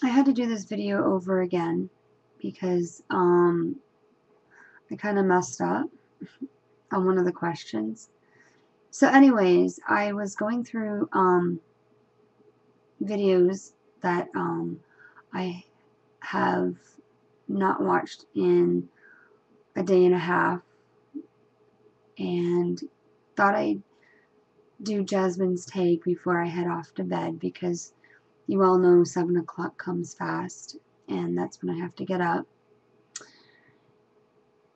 I had to do this video over again because I kind of messed up on one of the questions. So anyways, I was going through videos that I have not watched in a day and a half, and thought I'd do Jasmine's take before I head off to bed, because you all know 7 o'clock comes fast, and that's when I have to get up.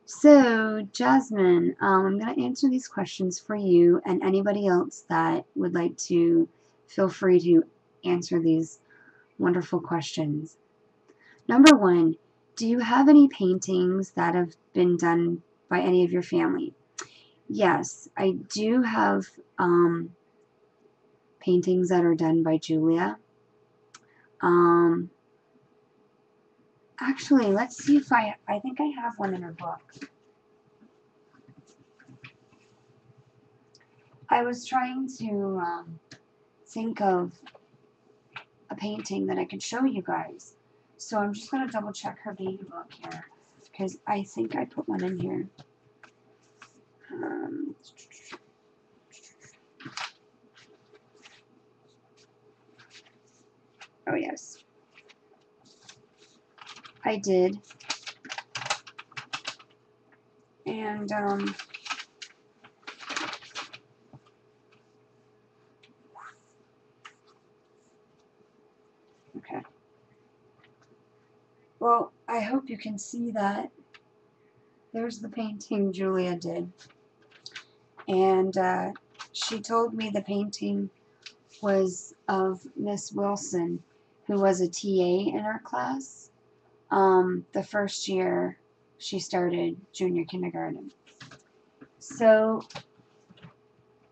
So, Jasmine, I'm going to answer these questions for you, and anybody else that would like to, feel free to answer these wonderful questions. Number 1, do you have any paintings that have been done by any of your family? Yes, I do have paintings that are done by Julia. Actually, let's see if I think I have one in her book. I was trying to think of a painting that I could show you guys. So I'm just going to double check her baby book here, because I think I put one in here. Oh yes, I did. And okay. Well, I hope you can see that. There's the painting Julia did. And she told me the painting was of Miss Wilson, who was a TA in our class the first year she started junior kindergarten. So,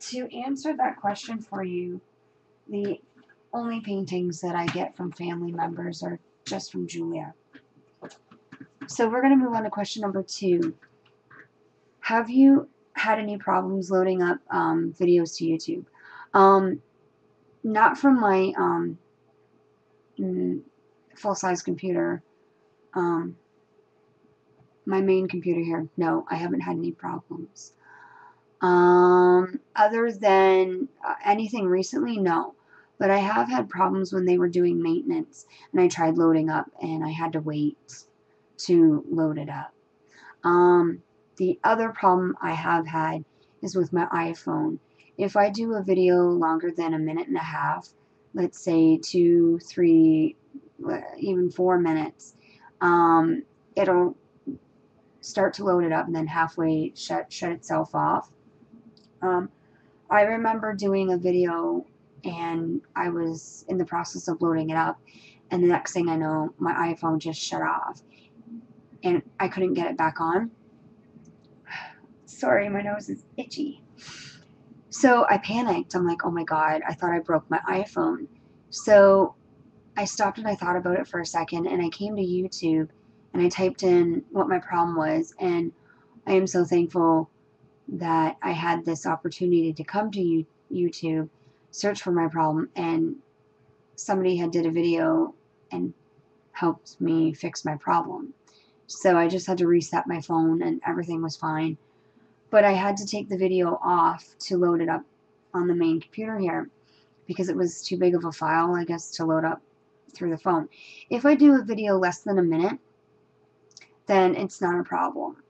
to answer that question for you, the only paintings that I get from family members are just from Julia. So we're going to move on to question number 2. Have you had any problems loading up videos to YouTube? Not from my full-size computer. My main computer here. No, I haven't had any problems. Other than anything recently, no. But I have had problems when they were doing maintenance, and I tried loading up, and I had to wait to load it up. The other problem I have had is with my iPhone. If I do a video longer than a minute and a half, let's say 2, 3, even 4 minutes, it'll start to load it up and then halfway shut itself off. I remember doing a video and I was in the process of loading it up, and the next thing I know, my iPhone just shut off and I couldn't get it back on. Sorry, my nose is itchy. So I panicked. I'm like, oh my God, I thought I broke my iPhone. So I stopped and I thought about it for a second, and I came to YouTube and I typed in what my problem was, and I am so thankful that I had this opportunity to come to YouTube, search for my problem, and somebody had did a video and helped me fix my problem. So I just had to reset my phone and everything was fine. But I had to take the video off to load it up on the main computer here, because it was too big of a file, I guess, to load up through the phone. If I do a video less than a minute, then it's not a problem.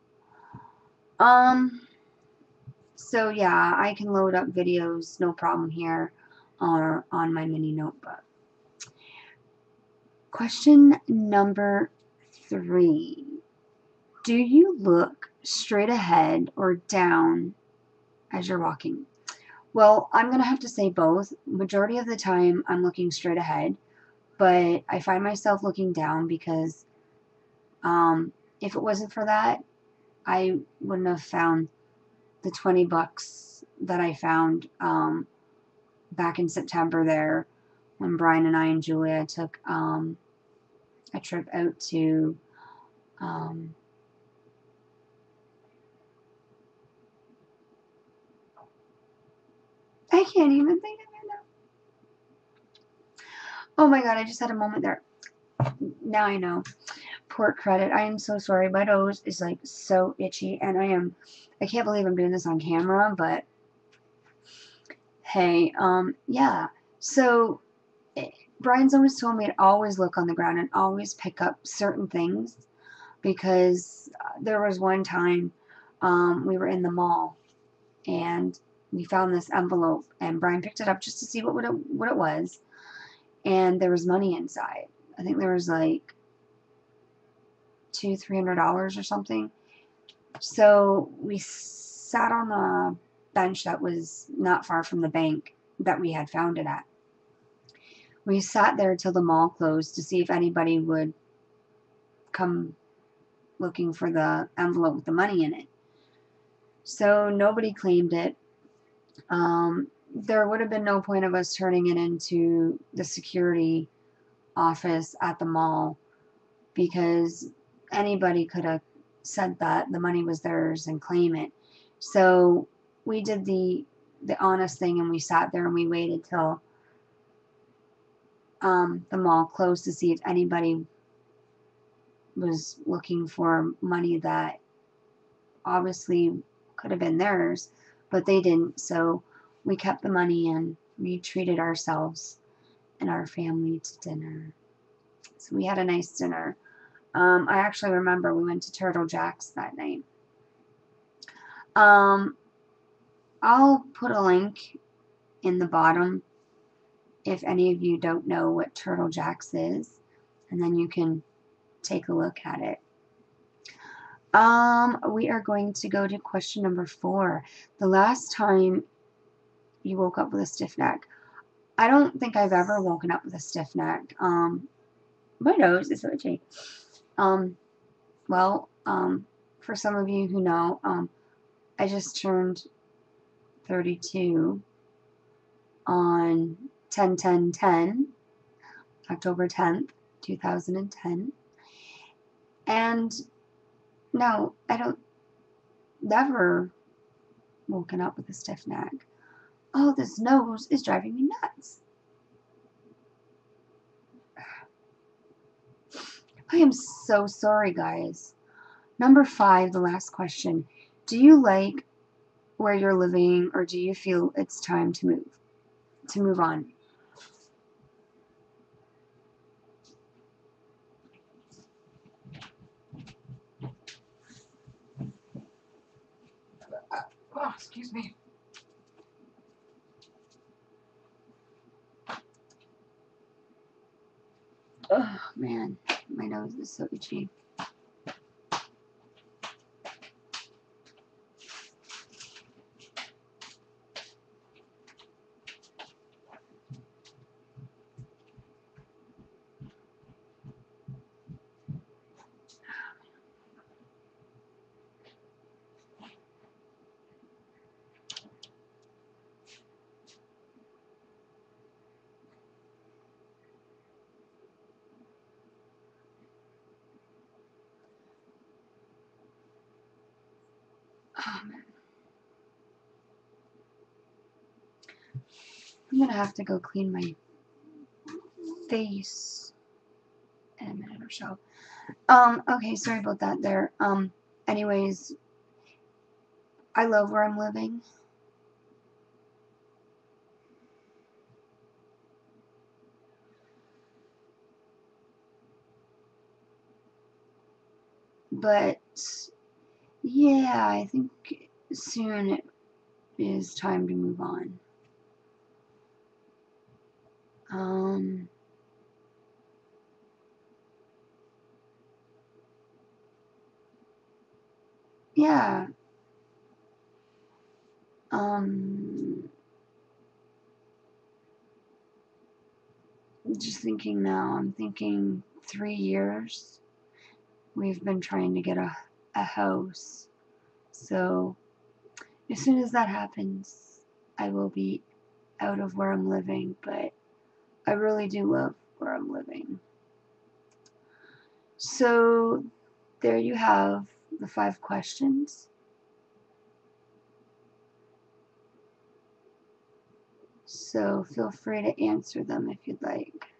So yeah, I can load up videos, no problem here, or on my mini notebook. Question number 3. Do you look straight ahead or down as you're walking? Well, I'm going to have to say both. Majority of the time, I'm looking straight ahead, but I find myself looking down because if it wasn't for that, I wouldn't have found the $20 that I found back in September there, when Brian and I and Julia took a trip out to I can't even think of it now. Oh my God, I just had a moment there. now I know. Port credit. I am so sorry. My nose is like so itchy, and I can't believe I'm doing this on camera, but hey, yeah. So Brian's always told me to always look on the ground and always pick up certain things, because there was one time we were in the mall and we found this envelope, and Brian picked it up just to see what it was, and there was money inside. I think there was like $200-300 or something. So we sat on the bench that was not far from the bank that we had found it at. We sat there till the mall closed to see if anybody would come looking for the envelope with the money in it. So nobody claimed it. There would have been no point of us turning it into the security office at the mall, because anybody could have said that the money was theirs and claim it. So we did the honest thing, and we sat there and we waited till the mall closed to see if anybody was looking for money that obviously could have been theirs, but they didn't. So we kept the money and we treated ourselves and our family to dinner. So we had a nice dinner. I actually remember we went to Turtle Jack's that night. I'll put a link in the bottom if any of you don't know what Turtle Jack's is, and then you can take a look at it. We are going to go to question number 4. The last time you woke up with a stiff neck. I don't think I've ever woken up with a stiff neck. My nose is so itchy. Well, for some of you who know, I just turned 32 on 10/10/10, October 10th, 2010. And no, I don't, never woken up with a stiff neck. Oh, this nose is driving me nuts. I am so sorry, guys. Number 5, the last question. Do you like where you're living, or do you feel it's time to move on? Oh, excuse me. Oh, man. My nose is so itchy. Oh, man. I'm gonna have to go clean my face in a minute or so. Okay, sorry about that there. Anyways, I love where I'm living. But, yeah, I think soon it is time to move on. Yeah. Just thinking now, I'm thinking 3 years. We've been trying to get a house. So, as soon as that happens, I will be out of where I'm living, but I really do love where I'm living. So, there you have the 5 questions. So, feel free to answer them if you'd like.